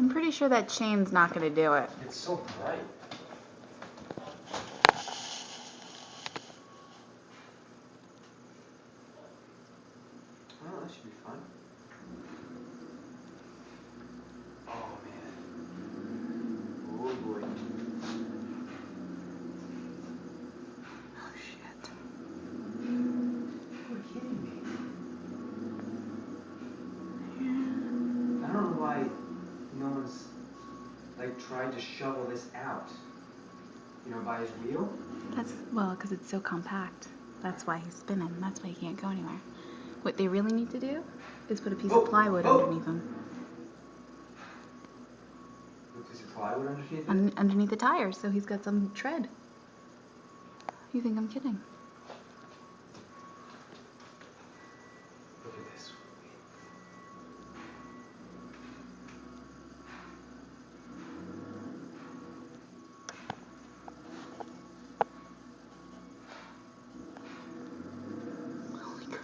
I'm pretty sure that chain's not going to do it. It's so bright. Oh, that should be fun. Oh, man. Oh, boy. Oh, shit. You're kidding me. Yeah. I don't know why no one's, like, tried to shovel this out. You know, by his wheel? Well, because it's so compact. That's why he's spinning. That's why he can't go anywhere. What they really need to do is put a piece of plywood underneath him. Put a piece of plywood underneath it? Underneath the tires, so he's got some tread. You think I'm kidding? Look at this. Holy crap.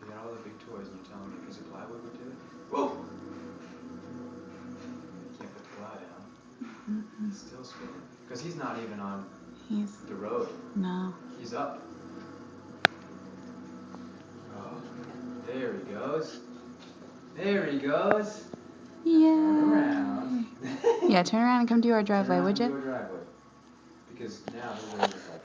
You got all the big toys and you're telling me a piece of plywood would do it? Whoa! You can't put the plow down. It's still spinning. Because he's not even on the road. No. He's up. Oh, there he goes. There he goes. Yay. Turn around. Yeah, turn around and come to our driveway, would you? Turn around and do our driveway. Because now he'll wave us like